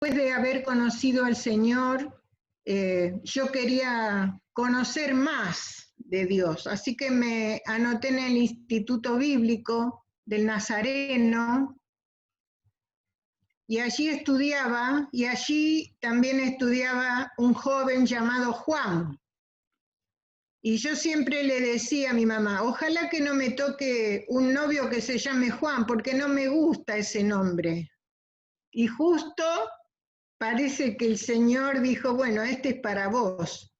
después de haber conocido al Señor, yo quería conocer más de Dios, así que me anoté en el Instituto Bíblico del Nazareno y allí estudiaba, y allí también estudiaba un joven llamado Juan. Y yo siempre le decía a mi mamá, ojalá que no me toque un novio que se llame Juan, porque no me gusta ese nombre. Y justo parece que el Señor dijo, bueno, este es para vos.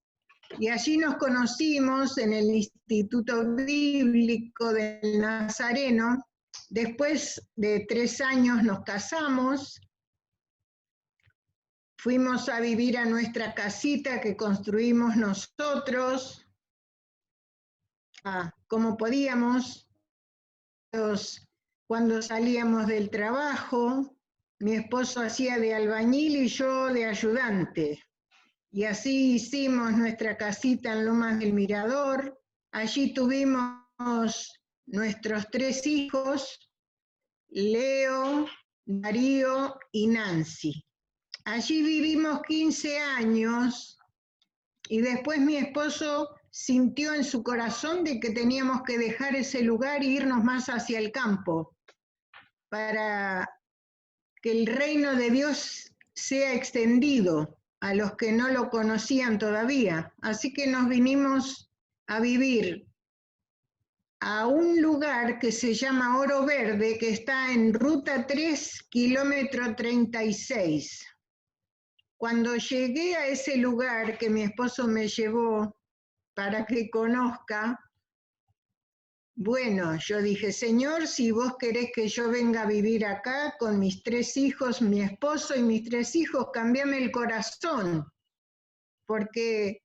Y allí nos conocimos en el Instituto Bíblico del Nazareno. Después de 3 años nos casamos. Fuimos a vivir a nuestra casita que construimos nosotros, como podíamos. Cuando salíamos del trabajo, mi esposo hacía de albañil y yo de ayudante. Y así hicimos nuestra casita en Lomas del Mirador. Allí tuvimos nuestros 3 hijos, Leo, Darío y Nancy. Allí vivimos 15 años y después mi esposo sintió en su corazón de que teníamos que dejar ese lugar e irnos más hacia el campo para que el reino de Dios sea extendido a los que no lo conocían todavía. Así que nos vinimos a vivir a un lugar que se llama Oro Verde, que está en Ruta 3, kilómetro 36. Cuando llegué a ese lugar que mi esposo me llevó para que conozca, bueno, yo dije, Señor, si vos querés que yo venga a vivir acá con mis 3 hijos, mi esposo y mis 3 hijos, cambiame el corazón, porque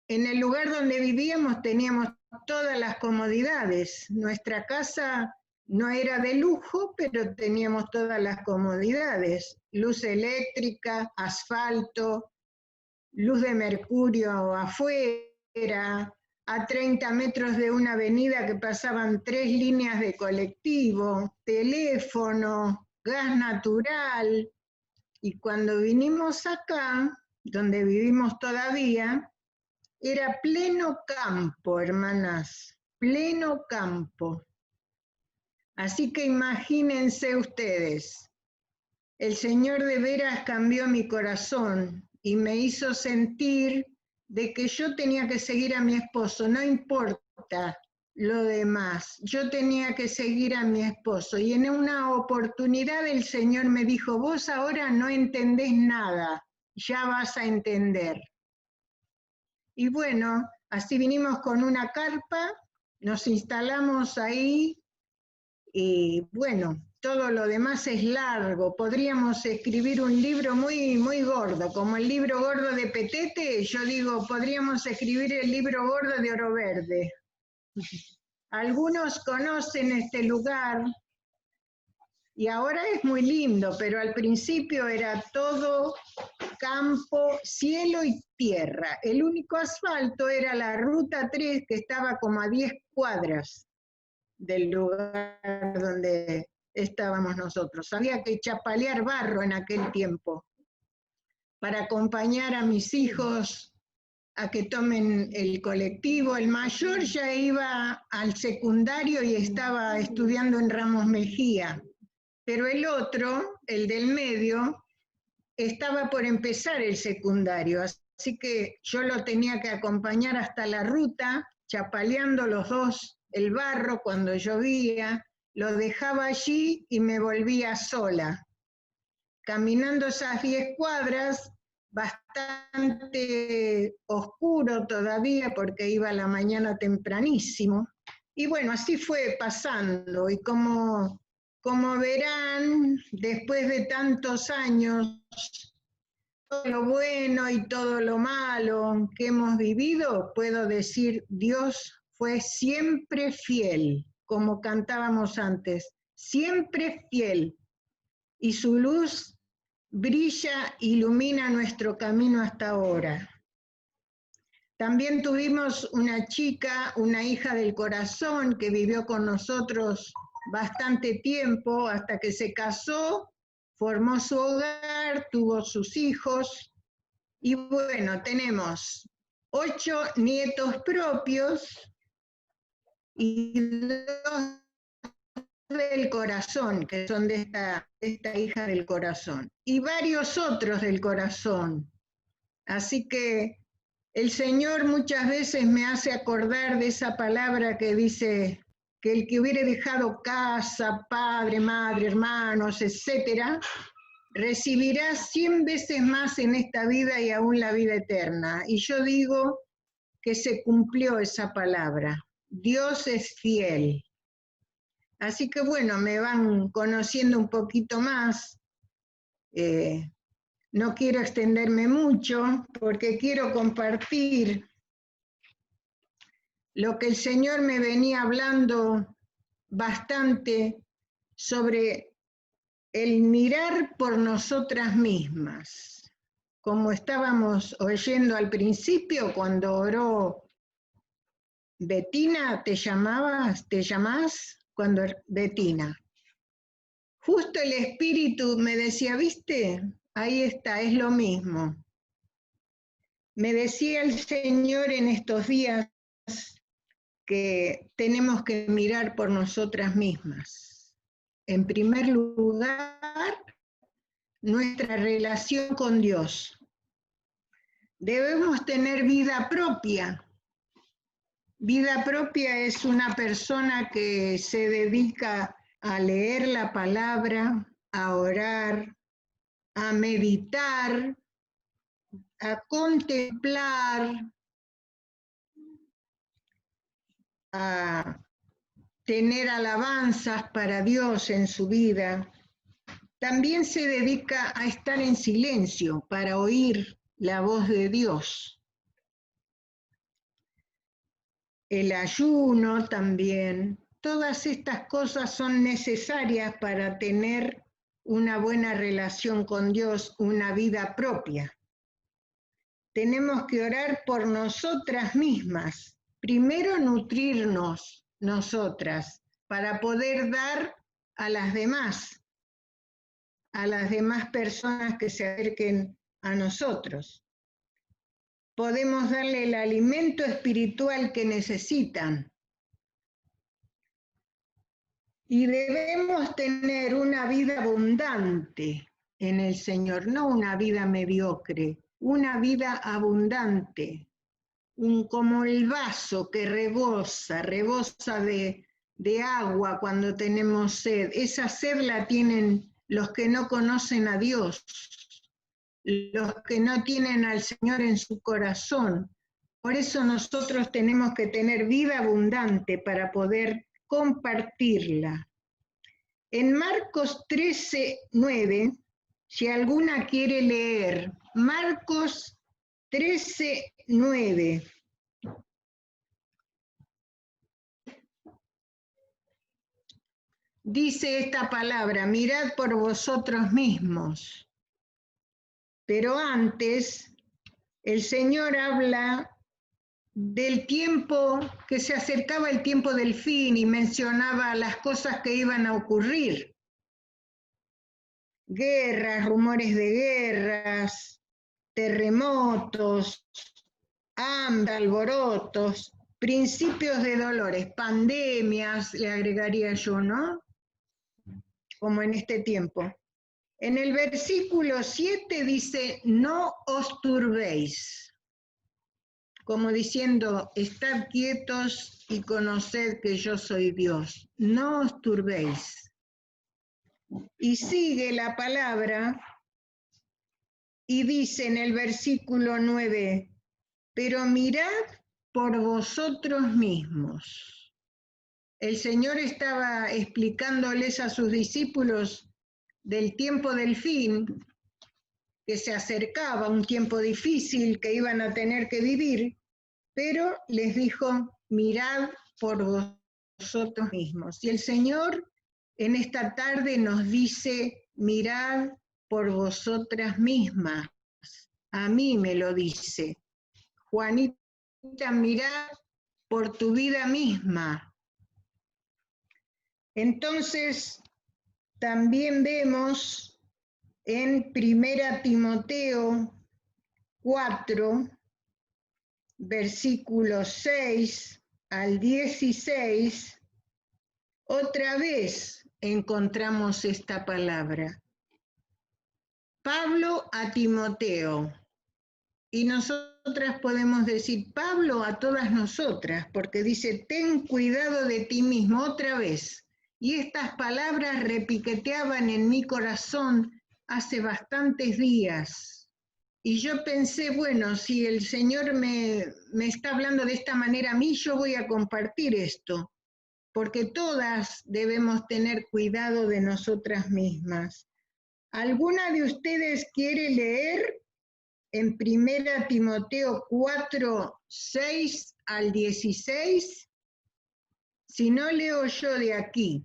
en el lugar donde vivíamos teníamos todas las comodidades. Nuestra casa no era de lujo, pero teníamos todas las comodidades. Luz eléctrica, asfalto, luz de mercurio afuera, a 30 metros de una avenida que pasaban 3 líneas de colectivo, teléfono, gas natural. Y cuando vinimos acá, donde vivimos todavía, era pleno campo, hermanas, pleno campo. Así que imagínense ustedes, el Señor de veras cambió mi corazón y me hizo sentir de que yo tenía que seguir a mi esposo, no importa lo demás, yo tenía que seguir a mi esposo. Y en una oportunidad el Señor me dijo, vos ahora no entendés nada, ya vas a entender. Y bueno, así vinimos con una carpa, nos instalamos ahí y bueno, todo lo demás es largo. Podríamos escribir un libro muy, muy gordo, como el libro gordo de Petete. Yo digo, podríamos escribir el libro gordo de Oro Verde. Algunos conocen este lugar y ahora es muy lindo, pero al principio era todo campo, cielo y tierra. El único asfalto era la Ruta 3, que estaba como a 10 cuadras del lugar donde estábamos nosotros. Había que chapalear barro en aquel tiempo para acompañar a mis hijos a que tomen el colectivo. El mayor ya iba al secundario y estaba estudiando en Ramos Mejía, pero el otro, el del medio, estaba por empezar el secundario, así que yo lo tenía que acompañar hasta la ruta, chapaleando los dos el barro cuando llovía, lo dejaba allí y me volvía sola. Caminando esas 10 cuadras, bastante oscuro todavía porque iba a la mañana tempranísimo. Y bueno, así fue pasando. Y como verán, después de tantos años, todo lo bueno y todo lo malo que hemos vivido, puedo decir, Dios fue siempre fiel, como cantábamos antes, siempre fiel. Y su luz brilla, ilumina nuestro camino hasta ahora. También tuvimos una chica, una hija del corazón, que vivió con nosotros bastante tiempo, hasta que se casó, formó su hogar, tuvo sus hijos, y bueno, tenemos 8 nietos propios y 2 del corazón, que son de esta hija del corazón, y varios otros del corazón. Así que el Señor muchas veces me hace acordar de esa palabra que dice que el que hubiere dejado casa, padre, madre, hermanos, etcétera, recibirá 100 veces más en esta vida y aún la vida eterna. Y yo digo que se cumplió esa palabra. Dios es fiel. Así que bueno, me van conociendo un poquito más. No quiero extenderme mucho porque quiero compartir lo que el Señor me venía hablando bastante sobre el mirar por nosotras mismas. Como estábamos oyendo al principio cuando oró Betina, ¿te llamás? Cuando Betina. Justo el Espíritu me decía, ¿viste? Ahí está, es lo mismo. Me decía el Señor en estos días que tenemos que mirar por nosotras mismas. En primer lugar, nuestra relación con Dios. Debemos tener vida propia. Vida propia es una persona que se dedica a leer la palabra, a orar, a meditar, a contemplar, a tener alabanzas para Dios en su vida. También se dedica a estar en silencio para oír la voz de Dios. El ayuno también. Todas estas cosas son necesarias para tener una buena relación con Dios, una vida propia. Tenemos que orar por nosotras mismas. Primero nutrirnos nosotras para poder dar a las demás personas que se acerquen a nosotros. Podemos darle el alimento espiritual que necesitan. Y debemos tener una vida abundante en el Señor, no una vida mediocre, una vida abundante, como el vaso que rebosa de agua cuando tenemos sed. Esa sed la tienen los que no conocen a Dios, los que no tienen al Señor en su corazón. Por eso nosotros tenemos que tener vida abundante para poder compartirla. En Marcos 13:9, si alguna quiere leer, Marcos 13:9. Dice esta palabra, mirad por vosotros mismos. Pero antes, el Señor habla del tiempo, que se acercaba el tiempo del fin y mencionaba las cosas que iban a ocurrir. Guerras, rumores de guerras, terremotos, hambre, alborotos, principios de dolores, pandemias, le agregaría yo, ¿no? Como en este tiempo. En el versículo 7 dice, no os turbéis, como diciendo, estad quietos y conoced que yo soy Dios, no os turbéis. Y sigue la palabra y dice en el versículo 9, pero mirad por vosotros mismos. El Señor estaba explicándoles a sus discípulos del tiempo del fin, que se acercaba, un tiempo difícil que iban a tener que vivir, pero les dijo, mirad por vosotros mismos. Y el Señor en esta tarde nos dice, mirad por vosotras mismas. A mí me lo dice. Juanita, mirad por tu vida misma. Entonces, también vemos en 1 Timoteo 4, versículos 6 al 16, otra vez encontramos esta palabra. Pablo a Timoteo. Y nosotras podemos decir Pablo a todas nosotras, porque dice, ten cuidado de ti mismo otra vez. Y estas palabras repiqueteaban en mi corazón hace bastantes días. Y yo pensé, bueno, si el Señor me está hablando de esta manera a mí, yo voy a compartir esto, porque todas debemos tener cuidado de nosotras mismas. ¿Alguna de ustedes quiere leer en 1 Timoteo 4, 6 al 16? Si no, leo yo de aquí.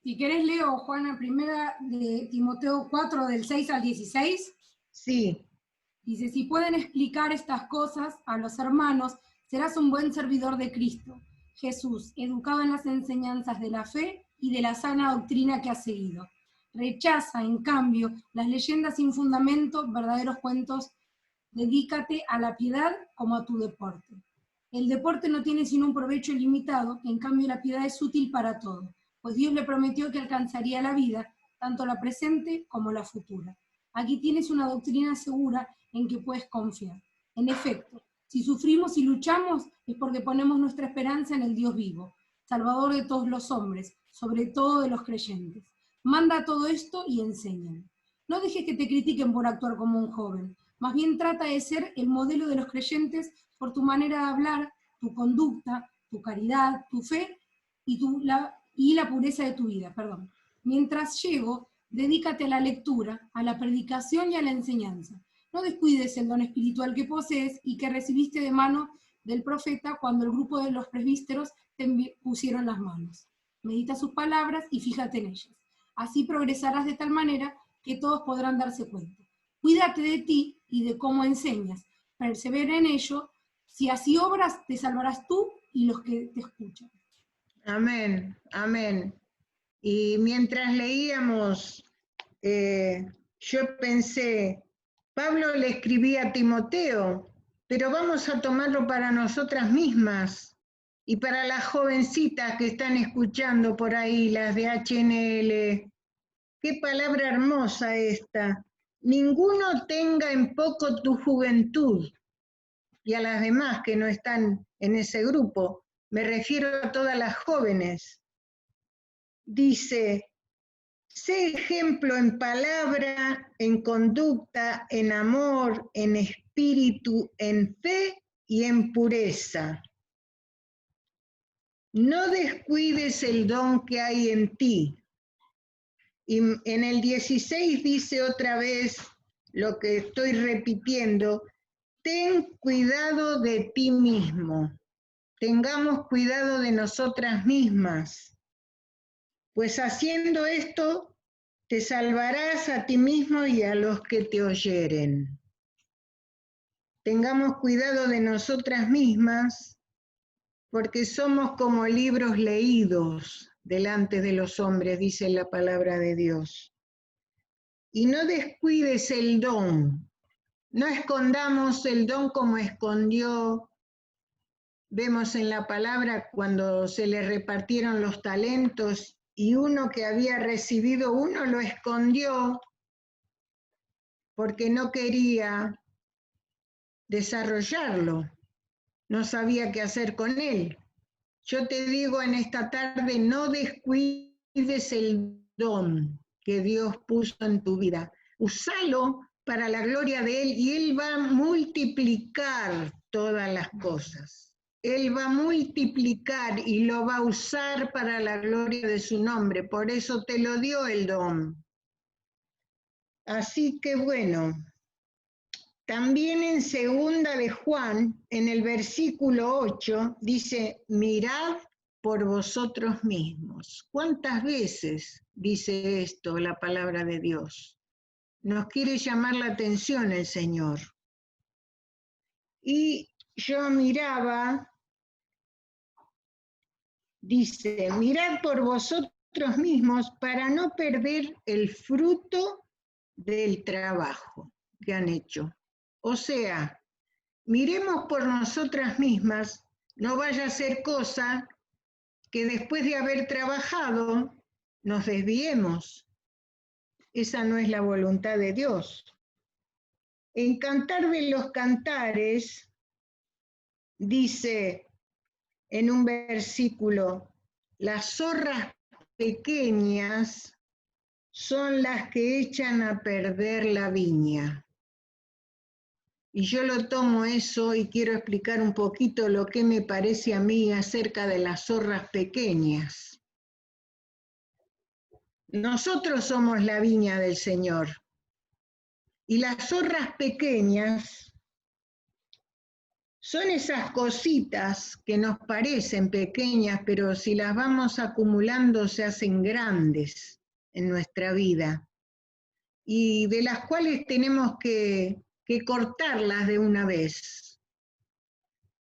Si querés leo, Juana, 1 de Timoteo 4, del 6 al 16. Sí. Dice, si pueden explicar estas cosas a los hermanos, serás un buen servidor de Cristo, Jesús, educado en las enseñanzas de la fe y de la sana doctrina que has seguido. Rechaza, en cambio, las leyendas sin fundamento, verdaderos cuentos. Dedícate a la piedad como a tu deporte. El deporte no tiene sino un provecho limitado, en cambio la piedad es útil para todo, pues Dios le prometió que alcanzaría la vida, tanto la presente como la futura. Aquí tienes una doctrina segura en que puedes confiar. En efecto, si sufrimos y luchamos es porque ponemos nuestra esperanza en el Dios vivo, Salvador de todos los hombres, sobre todo de los creyentes. Manda todo esto y enséñalo. No dejes que te critiquen por actuar como un joven. Más bien trata de ser el modelo de los creyentes por tu manera de hablar, tu conducta, tu caridad, tu fe y la pureza de tu vida. Mientras llego, dedícate a la lectura, a la predicación y a la enseñanza. No descuides el don espiritual que posees y que recibiste de mano del profeta cuando el grupo de los presbíteros te pusieron las manos. Medita sus palabras y fíjate en ellas. Así progresarás de tal manera que todos podrán darse cuenta. Cuídate de ti y de cómo enseñas. Persevera en ello. Si así obras, te salvarás tú y los que te escuchan. Amén, amén. Y mientras leíamos, yo pensé, Pablo le escribía a Timoteo, pero vamos a tomarlo para nosotras mismas y para las jovencitas que están escuchando por ahí, las de HNL. Qué palabra hermosa esta. Ninguno tenga en poco tu juventud. Y a las demás que no están en ese grupo, me refiero a todas las jóvenes. Dice, sé ejemplo en palabra, en conducta, en amor, en espíritu, en fe y en pureza. No descuides el don que hay en ti. Y en el 16 dice otra vez lo que estoy repitiendo, ten cuidado de ti mismo. Tengamos cuidado de nosotras mismas, pues haciendo esto te salvarás a ti mismo y a los que te oyeren. Tengamos cuidado de nosotras mismas, porque somos como libros leídos delante de los hombres, dice la palabra de Dios. Y no descuides el don, no escondamos el don como escondió. Vemos en la palabra cuando se le repartieron los talentos y uno que había recibido uno lo escondió porque no quería desarrollarlo, no sabía qué hacer con él. Yo te digo en esta tarde, no descuides el don que Dios puso en tu vida. Úsalo para la gloria de Él y Él va a multiplicar todas las cosas. Él va a multiplicar y lo va a usar para la gloria de su nombre. Por eso te lo dio el don. Así que bueno, también en segunda de Juan, en el versículo 8, dice, mirad por vosotros mismos. ¿Cuántas veces dice esto la palabra de Dios? Nos quiere llamar la atención el Señor. Y yo miraba, Dice, mirad por vosotros mismos para no perder el fruto del trabajo que han hecho. O sea, miremos por nosotras mismas, no vaya a ser cosa que después de haber trabajado nos desviemos. Esa no es la voluntad de Dios. En Cantar de los Cantares dice en un versículo, las zorras pequeñas son las que echan a perder la viña. Y yo lo tomo eso y quiero explicar un poquito lo que me parece a mí acerca de las zorras pequeñas. Nosotros somos la viña del Señor. Y las zorras pequeñas son esas cositas que nos parecen pequeñas, pero si las vamos acumulando se hacen grandes en nuestra vida. Y de las cuales tenemos que cortarlas de una vez.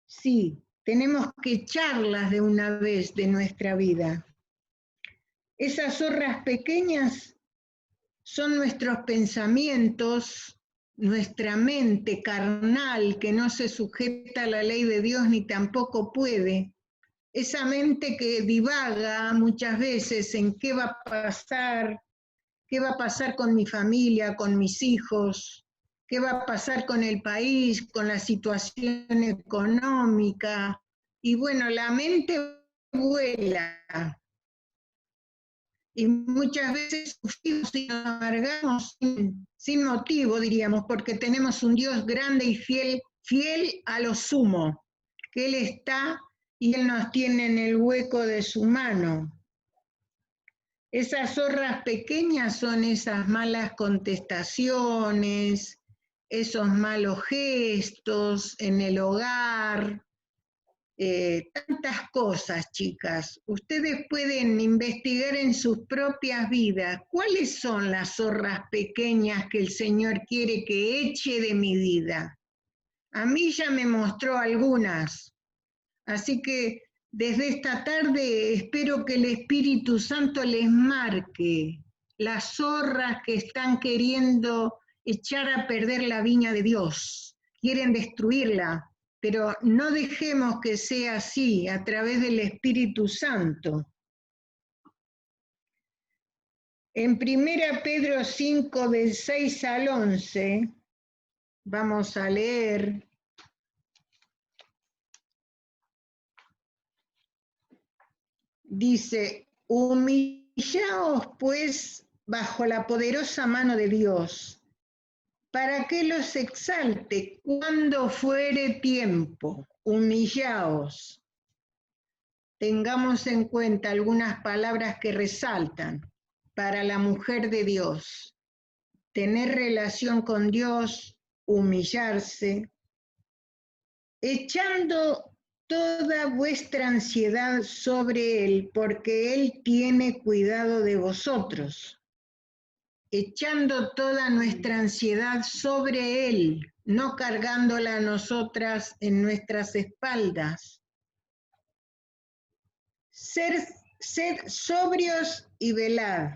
Sí, tenemos que echarlas de una vez de nuestra vida. Esas zorras pequeñas son nuestros pensamientos, nuestra mente carnal que no se sujeta a la ley de Dios ni tampoco puede. Esa mente que divaga muchas veces en qué va a pasar con mi familia, con mis hijos, qué va a pasar con el país, con la situación económica. Y bueno, la mente vuela. Y muchas veces sufrimos y nos amargamos sin motivo, diríamos, porque tenemos un Dios grande y fiel a lo sumo, que Él está y Él nos tiene en el hueco de su mano. Esas zorras pequeñas son esas malas contestaciones, esos malos gestos en el hogar, tantas cosas, chicas. Ustedes pueden investigar en sus propias vidas cuáles son las zorras pequeñas que el Señor quiere que eche de mi vida. A mí ya me mostró algunas, así que desde esta tarde espero que el Espíritu Santo les marque las zorras que están queriendo echar a perder la viña de Dios, quieren destruirla. Pero no dejemos que sea así a través del Espíritu Santo. En 1 Pedro 5, del 6 al 11, vamos a leer. Dice, humillaos pues bajo la poderosa mano de Dios, para que los exalte cuando fuere tiempo. Humillaos. Tengamos en cuenta algunas palabras que resaltan para la mujer de Dios. Tener relación con Dios, humillarse, echando toda vuestra ansiedad sobre Él, porque Él tiene cuidado de vosotros. Echando toda nuestra ansiedad sobre Él, no cargándola a nosotras en nuestras espaldas. Sed sobrios y velad,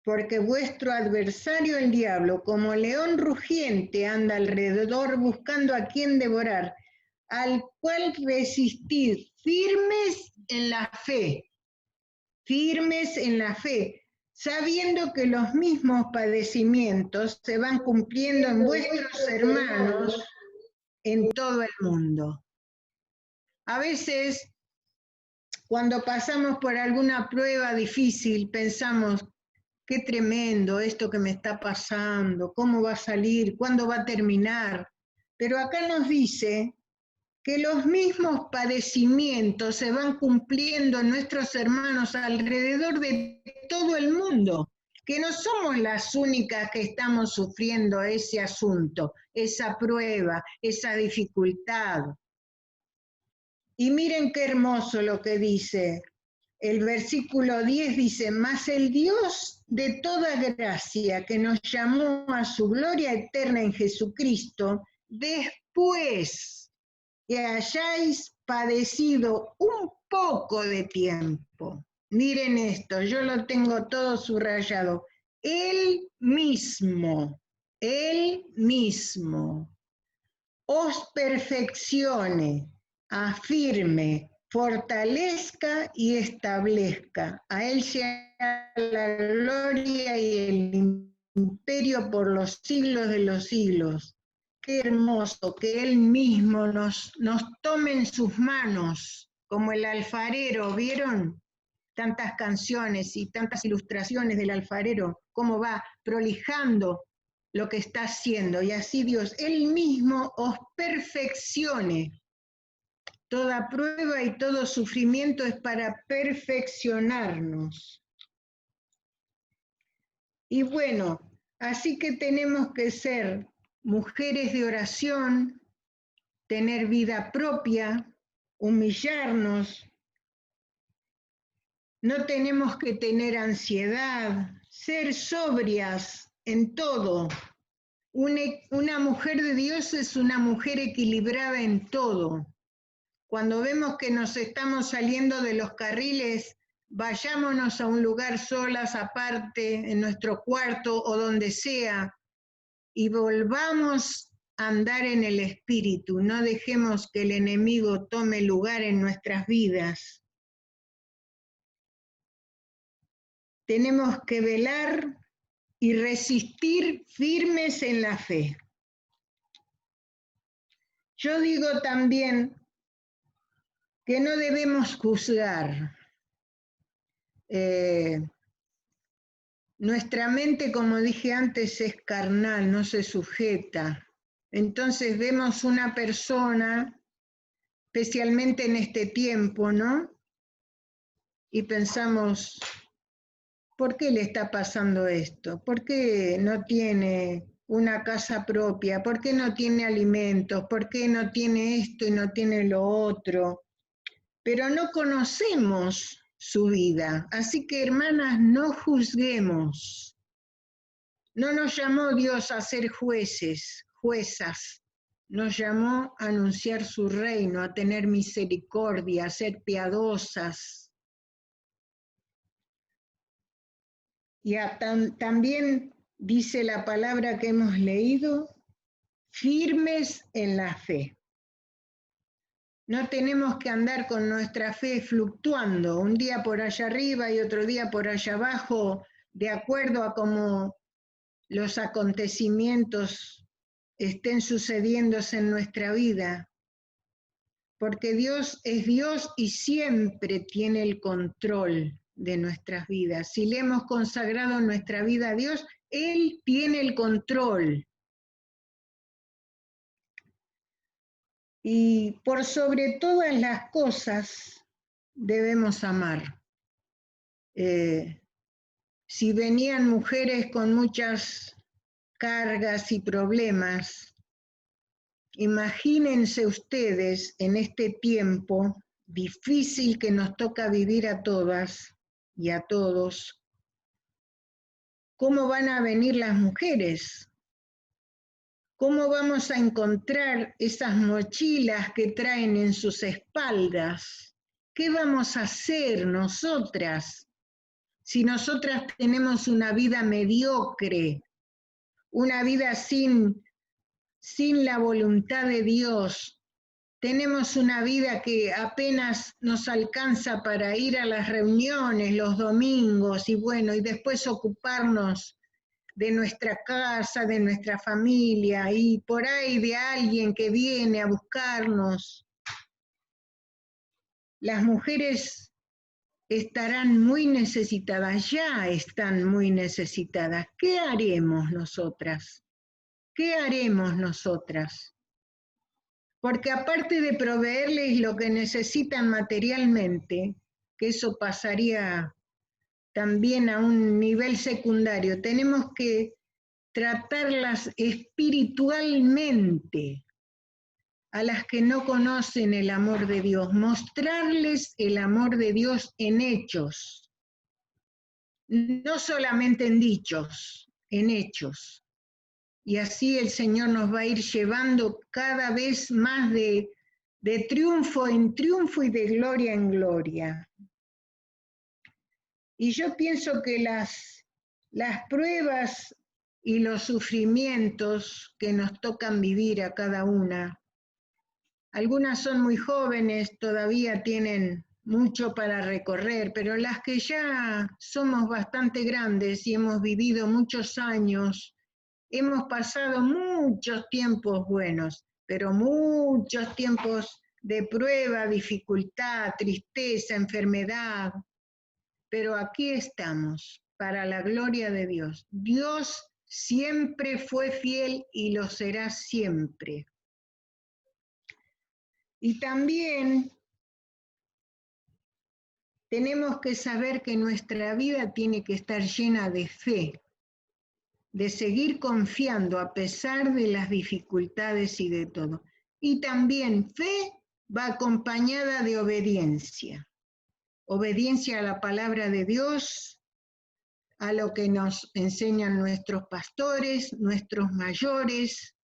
porque vuestro adversario el diablo, como león rugiente, anda alrededor buscando a quien devorar, al cual resistid firmes en la fe, sabiendo que los mismos padecimientos se van cumpliendo en vuestros hermanos en todo el mundo. A veces, cuando pasamos por alguna prueba difícil, pensamos, qué tremendo esto que me está pasando, cómo va a salir, cuándo va a terminar. Pero acá nos dice que los mismos padecimientos se van cumpliendo en nuestros hermanos alrededor de todo el mundo, que no somos las únicas que estamos sufriendo ese asunto, esa prueba, esa dificultad. Y miren qué hermoso lo que dice. El versículo 10 dice, mas el Dios de toda gracia que nos llamó a su gloria eterna en Jesucristo, después y hayáis padecido un poco de tiempo. Miren esto, yo lo tengo todo subrayado. Él mismo os perfeccione, afirme, fortalezca y establezca. A Él sea la gloria y el imperio por los siglos de los siglos. Qué hermoso que Él mismo nos tome en sus manos, como el alfarero, ¿vieron? Tantas canciones y tantas ilustraciones del alfarero, cómo va prolijando lo que está haciendo, y así Dios, Él mismo os perfeccione. Toda prueba y todo sufrimiento es para perfeccionarnos. Y bueno, así que tenemos que ser mujeres de oración, tener vida propia, humillarnos. No tenemos que tener ansiedad, ser sobrias en todo. Una mujer de Dios es una mujer equilibrada en todo. Cuando vemos que nos estamos saliendo de los carriles, vayámonos a un lugar solas, aparte, en nuestro cuarto o donde sea, y volvamos a andar en el espíritu. No dejemos que el enemigo tome lugar en nuestras vidas. Tenemos que velar y resistir firmes en la fe. Yo digo también que no debemos juzgar. Nuestra mente, como dije antes, es carnal, no se sujeta. Entonces vemos una persona, especialmente en este tiempo, ¿no? Y pensamos, ¿por qué le está pasando esto? ¿Por qué no tiene una casa propia? ¿Por qué no tiene alimentos? ¿Por qué no tiene esto y no tiene lo otro? Pero no conocemos su vida. Así que, hermanas, no juzguemos. No nos llamó Dios a ser jueces, juezas. Nos llamó a anunciar su reino, a tener misericordia, a ser piadosas. Y también dice la palabra que hemos leído, firmes en la fe. No tenemos que andar con nuestra fe fluctuando, un día por allá arriba y otro día por allá abajo, de acuerdo a cómo los acontecimientos estén sucediéndose en nuestra vida. Porque Dios es Dios y siempre tiene el control de nuestras vidas. Si le hemos consagrado nuestra vida a Dios, Él tiene el control. Y por sobre todas las cosas debemos amar. Si venían mujeres con muchas cargas y problemas, imagínense ustedes en este tiempo difícil que nos toca vivir a todas y a todos, ¿cómo van a venir las mujeres? ¿Cómo vamos a encontrar esas mochilas que traen en sus espaldas? ¿Qué vamos a hacer nosotras si nosotras tenemos una vida mediocre, una vida sin la voluntad de Dios? Tenemos una vida que apenas nos alcanza para ir a las reuniones los domingos y bueno, y después ocuparnos de nuestra casa, de nuestra familia y por ahí de alguien que viene a buscarnos. Las mujeres estarán muy necesitadas, ya están muy necesitadas. ¿Qué haremos nosotras? ¿Qué haremos nosotras? Porque aparte de proveerles lo que necesitan materialmente, que eso pasaría también a un nivel secundario, tenemos que tratarlas espiritualmente a las que no conocen el amor de Dios, mostrarles el amor de Dios en hechos, no solamente en dichos, en hechos. Y así el Señor nos va a ir llevando cada vez más de de triunfo en triunfo y de gloria en gloria. Y yo pienso que las pruebas y los sufrimientos que nos tocan vivir a cada una, algunas son muy jóvenes, todavía tienen mucho para recorrer, pero las que ya somos bastante grandes y hemos vivido muchos años, hemos pasado muchos tiempos buenos, pero muchos tiempos de prueba, dificultad, tristeza, enfermedad. Pero aquí estamos, para la gloria de Dios. Dios siempre fue fiel y lo será siempre. Y también tenemos que saber que nuestra vida tiene que estar llena de fe, de seguir confiando a pesar de las dificultades y de todo. Y también fe va acompañada de obediencia. Obediencia a la palabra de Dios, a lo que nos enseñan nuestros pastores, nuestros mayores.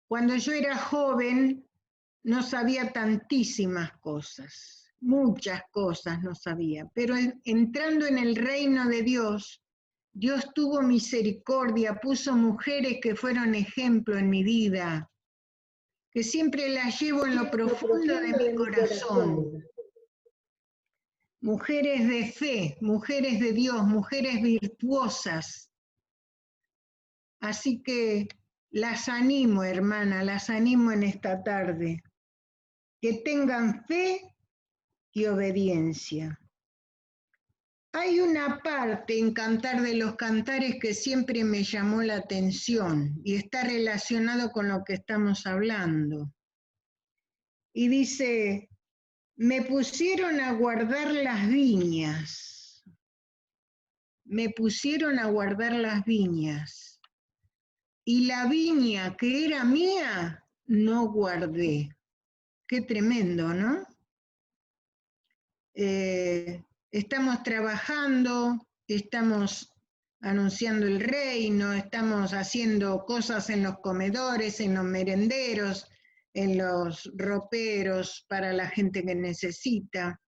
Cuando yo era joven no sabía tantísimas cosas, muchas cosas no sabía, pero entrando en el reino de Dios, Dios tuvo misericordia, puso mujeres que fueron ejemplo en mi vida, que siempre las llevo en lo profundo de mi corazón. Mujeres de fe, mujeres de Dios, mujeres virtuosas. Así que las animo, hermana, las animo en esta tarde, que tengan fe y obediencia. Hay una parte en Cantar de los Cantares que siempre me llamó la atención y está relacionado con lo que estamos hablando. Y dice, me pusieron a guardar las viñas. Me pusieron a guardar las viñas. Y la viña que era mía, no guardé. Qué tremendo, ¿no? Estamos trabajando, estamos anunciando el reino, estamos haciendo cosas en los comedores, en los merenderos, en los roperos para la gente que necesita.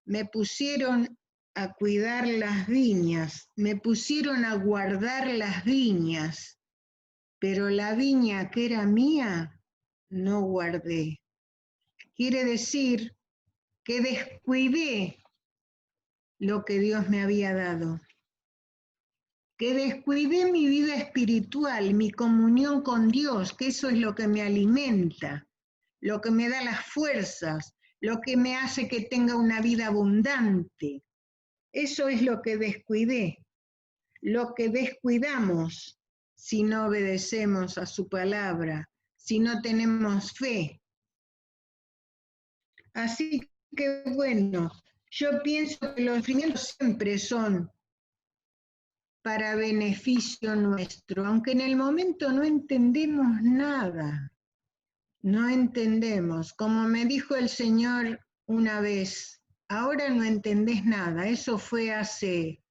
Me pusieron a cuidar las viñas, me pusieron a guardar las viñas, pero la viña que era mía no guardé. Quiere decir que descuidé lo que Dios me había dado, que descuidé mi vida espiritual, mi comunión con Dios, que eso es lo que me alimenta, lo que me da las fuerzas, lo que me hace que tenga una vida abundante. Eso es lo que descuidé, lo que descuidamos si no obedecemos a su palabra, si no tenemos fe. Así que bueno, yo pienso que los sufrimientos siempre son para beneficio nuestro, aunque en el momento no entendemos nada, no entendemos. Como me dijo el Señor una vez, ahora no entendés nada, eso fue hace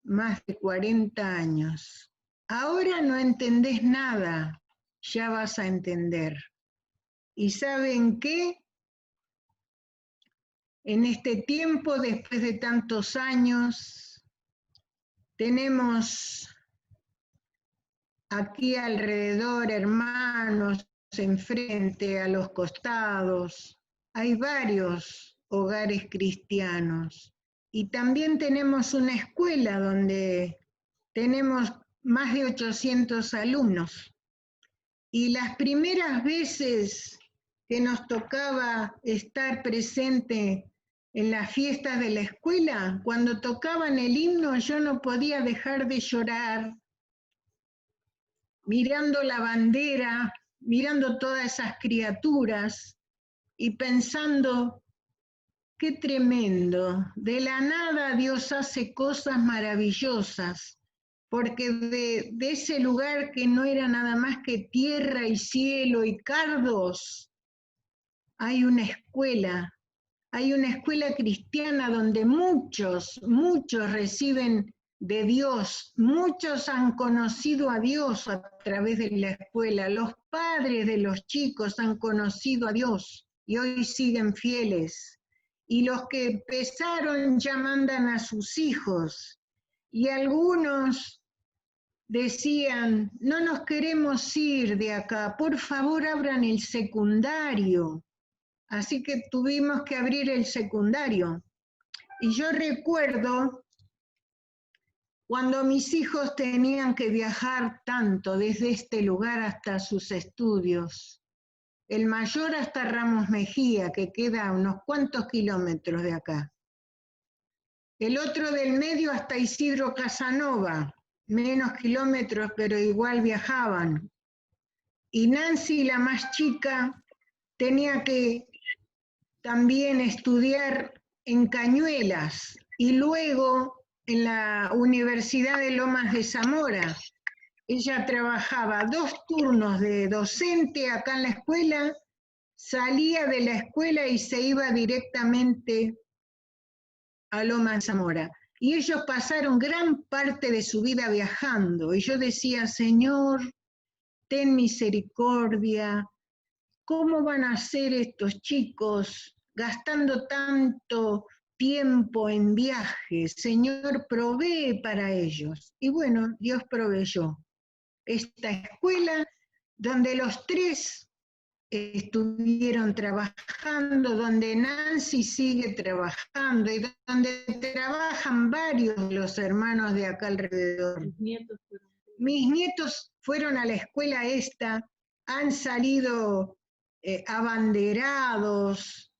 más de 40 años. Ahora no entendés nada, ya vas a entender. ¿Y saben qué? En este tiempo, después de tantos años, tenemos aquí alrededor hermanos, enfrente, a los costados. Hay varios hogares cristianos. Y también tenemos una escuela donde tenemos más de 800 alumnos. Y las primeras veces que nos tocaba estar presente en las fiestas de la escuela, cuando tocaban el himno, yo no podía dejar de llorar, mirando la bandera, mirando todas esas criaturas y pensando, qué tremendo, de la nada Dios hace cosas maravillosas, porque de ese lugar que no era nada más que tierra y cielo y cardos, hay una escuela cristiana donde muchos reciben de Dios. Muchos han conocido a Dios a través de la escuela. Los padres de los chicos han conocido a Dios y hoy siguen fieles. Y los que empezaron ya mandan a sus hijos. Y algunos decían, no nos queremos ir de acá, por favor abran el secundario. Así que tuvimos que abrir el secundario. Y yo recuerdo cuando mis hijos tenían que viajar tanto desde este lugar hasta sus estudios. El mayor hasta Ramos Mejía, que queda a unos cuantos kilómetros de acá. El otro del medio hasta Isidro Casanova, menos kilómetros, pero igual viajaban. Y Nancy, la más chica, tenía que también estudiar en Cañuelas y luego en la Universidad de Lomas de Zamora. Ella trabajaba 2 turnos de docente acá en la escuela, salía de la escuela y se iba directamente a Lomas de Zamora. Y ellos pasaron gran parte de su vida viajando. Y yo decía, Señor, ten misericordia, ¿cómo van a ser estos chicos gastando tanto tiempo en viajes? Señor, provee para ellos. Y bueno, Dios proveyó esta escuela donde los 3 estuvieron trabajando, donde Nancy sigue trabajando y donde trabajan varios de los hermanos de acá alrededor. Mis nietos fueron a la escuela esta, han salido abanderados.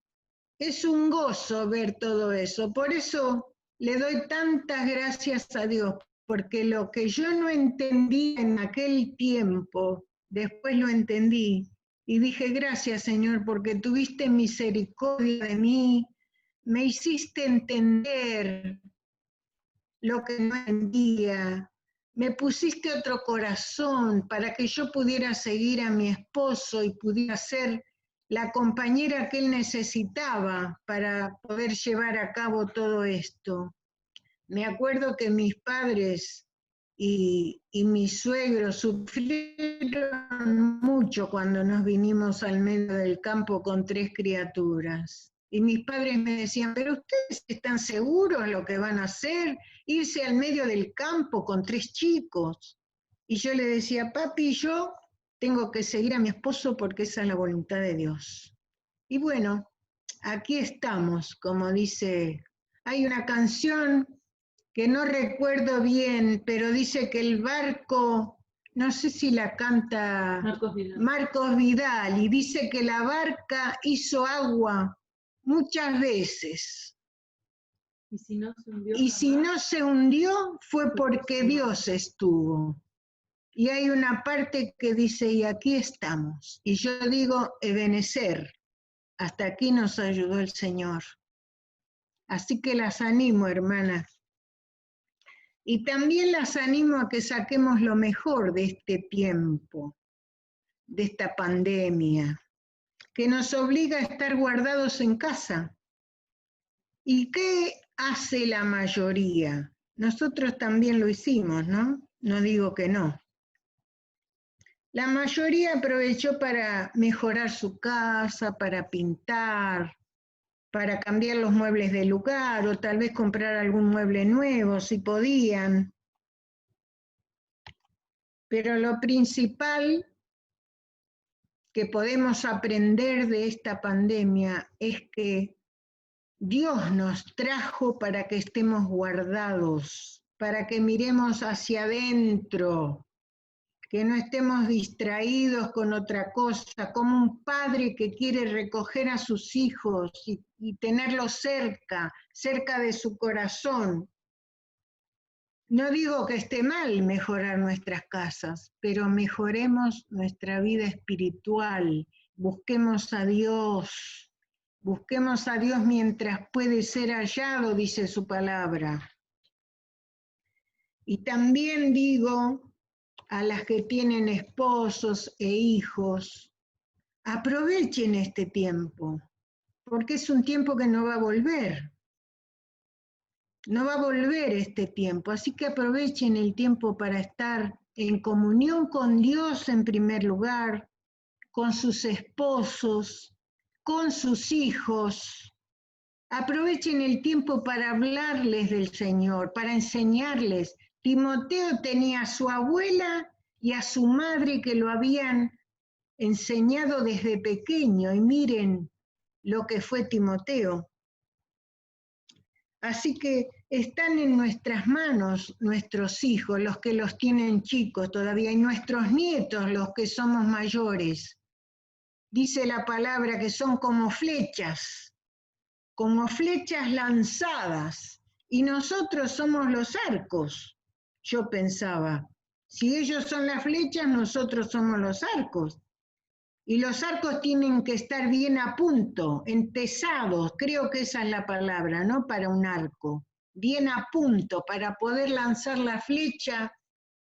Es un gozo ver todo eso. Por eso le doy tantas gracias a Dios, porque lo que yo no entendí en aquel tiempo, después lo entendí. Y dije, gracias Señor, porque tuviste misericordia de mí, me hiciste entender lo que no entendía, me pusiste otro corazón para que yo pudiera seguir a mi esposo y pudiera ser la compañera que él necesitaba para poder llevar a cabo todo esto. Me acuerdo que mis padres y mis suegros sufrieron mucho cuando nos vinimos al medio del campo con 3 criaturas. Y mis padres me decían, pero ustedes están seguros de lo que van a hacer, irse al medio del campo con 3 chicos. Y yo le decía, papi, yo tengo que seguir a mi esposo porque esa es la voluntad de Dios. Y bueno, aquí estamos, como dice, hay una canción que no recuerdo bien, pero dice que el barco, no sé si la canta Marcos Vidal, y dice que la barca hizo agua muchas veces. Y si no se hundió, Se hundió fue porque Dios estuvo. Y hay una parte que dice, y aquí estamos. Y yo digo, Ebenezer, hasta aquí nos ayudó el Señor. Así que las animo, hermanas. Y también las animo a que saquemos lo mejor de este tiempo, de esta pandemia, que nos obliga a estar guardados en casa. ¿Y qué hace la mayoría? Nosotros también lo hicimos, ¿no? No digo que no. La mayoría aprovechó para mejorar su casa, para pintar, para cambiar los muebles de lugar o tal vez comprar algún mueble nuevo si podían. Pero lo principal que podemos aprender de esta pandemia es que Dios nos trajo para que estemos guardados, para que miremos hacia adentro, que no estemos distraídos con otra cosa, como un padre que quiere recoger a sus hijos y tenerlos cerca de su corazón. No digo que esté mal mejorar nuestras casas, pero mejoremos nuestra vida espiritual, busquemos a Dios mientras puede ser hallado, dice su palabra. Y también digo a las que tienen esposos e hijos, aprovechen este tiempo, porque es un tiempo que no va a volver. No va a volver este tiempo, así que aprovechen el tiempo para estar en comunión con Dios en primer lugar, con sus esposos, con sus hijos. Aprovechen el tiempo para hablarles del Señor, para enseñarles. Timoteo tenía a su abuela y a su madre que lo habían enseñado desde pequeño, y miren lo que fue Timoteo. Así que están en nuestras manos nuestros hijos, los que los tienen chicos todavía, y nuestros nietos, los que somos mayores. Dice la palabra que son como flechas lanzadas, y nosotros somos los arcos. Yo pensaba, si ellos son las flechas, nosotros somos los arcos. Y los arcos tienen que estar bien a punto, entesados, creo que esa es la palabra, ¿no? Para un arco, bien a punto, para poder lanzar la flecha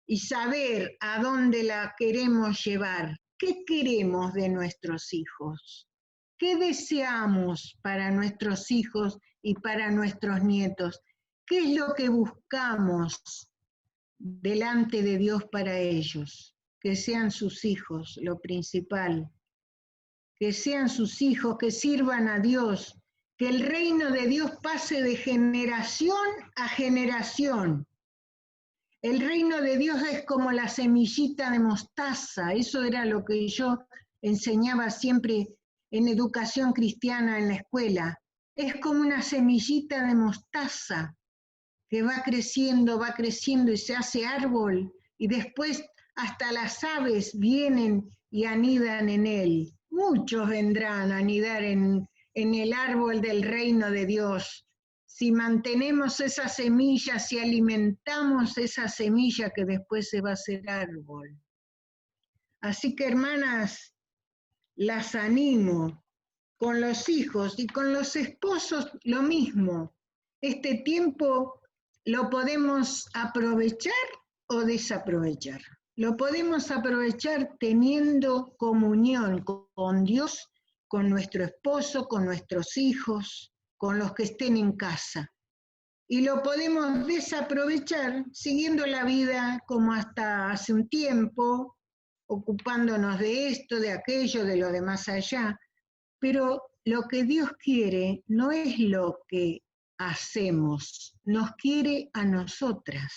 y saber a dónde la queremos llevar. ¿Qué queremos de nuestros hijos? ¿Qué deseamos para nuestros hijos y para nuestros nietos? ¿Qué es lo que buscamos delante de Dios para ellos? Que sean sus hijos, lo principal. Que sean sus hijos, que sirvan a Dios, que el reino de Dios pase de generación a generación. El reino de Dios es como la semillita de mostaza, eso era lo que yo enseñaba siempre en educación cristiana en la escuela. Es como una semillita de mostaza que va creciendo y se hace árbol, y después hasta las aves vienen y anidan en él. Muchos vendrán a anidar en el árbol del reino de Dios. Si mantenemos esa semilla, si alimentamos esa semilla que después se va a hacer árbol. Así que, hermanas, las animo. Con los hijos y con los esposos lo mismo. Este tiempo lo podemos aprovechar o desaprovechar. Lo podemos aprovechar teniendo comunión con Dios, con nuestro esposo, con nuestros hijos, con los que estén en casa. Y lo podemos desaprovechar siguiendo la vida como hasta hace un tiempo, ocupándonos de esto, de aquello, de lo de más allá. Pero lo que Dios quiere no es lo que hacemos, nos quiere a nosotras.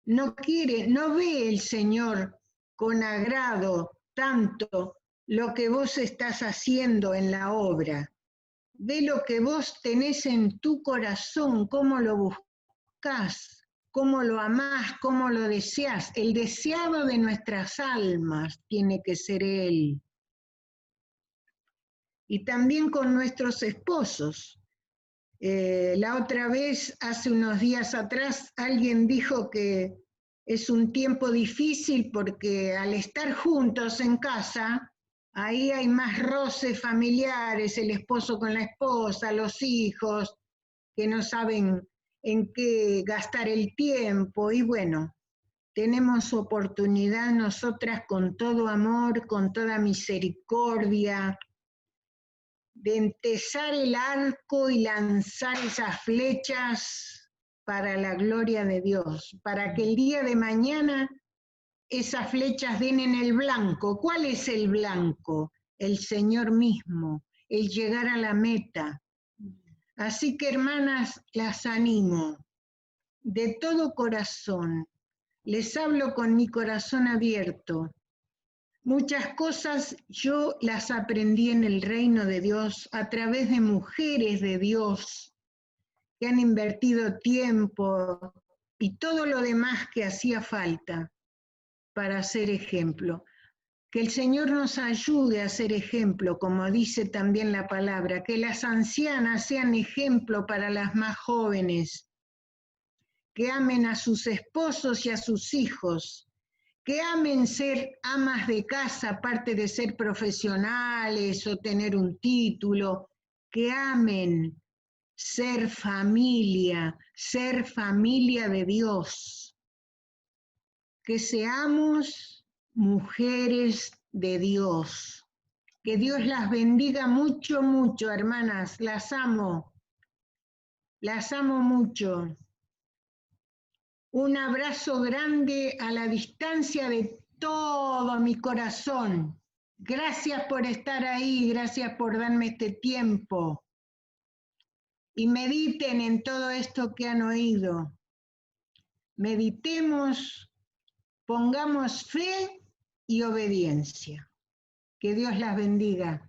No ve el Señor con agrado tanto lo que vos estás haciendo en la obra. Ve lo que vos tenés en tu corazón, cómo lo buscás, cómo lo amás, cómo lo deseás. El deseado de nuestras almas tiene que ser Él. Y también con nuestros esposos. La otra vez, hace unos días atrás, alguien dijo que es un tiempo difícil porque al estar juntos en casa, ahí hay más roces familiares, el esposo con la esposa, los hijos, que no saben en qué gastar el tiempo. Y bueno, tenemos oportunidad nosotras con todo amor, con toda misericordia, de entesar el arco y lanzar esas flechas para la gloria de Dios, para que el día de mañana esas flechas den en el blanco. ¿Cuál es el blanco? El Señor mismo, el llegar a la meta. Así que, hermanas, las animo de todo corazón. Les hablo con mi corazón abierto. Muchas cosas yo las aprendí en el reino de Dios a través de mujeres de Dios que han invertido tiempo y todo lo demás que hacía falta para ser ejemplo. Que el Señor nos ayude a ser ejemplo, como dice también la palabra, que las ancianas sean ejemplo para las más jóvenes, que amen a sus esposos y a sus hijos, que amen ser amas de casa, aparte de ser profesionales o tener un título, que amen ser familia de Dios, que seamos mujeres de Dios. Que Dios las bendiga mucho, mucho, hermanas, las amo Las amo mucho. Un abrazo grande a la distancia de todo mi corazón. Gracias por estar ahí, gracias por darme este tiempo. Y mediten en todo esto que han oído. Meditemos, pongamos fe y obediencia. Que Dios las bendiga.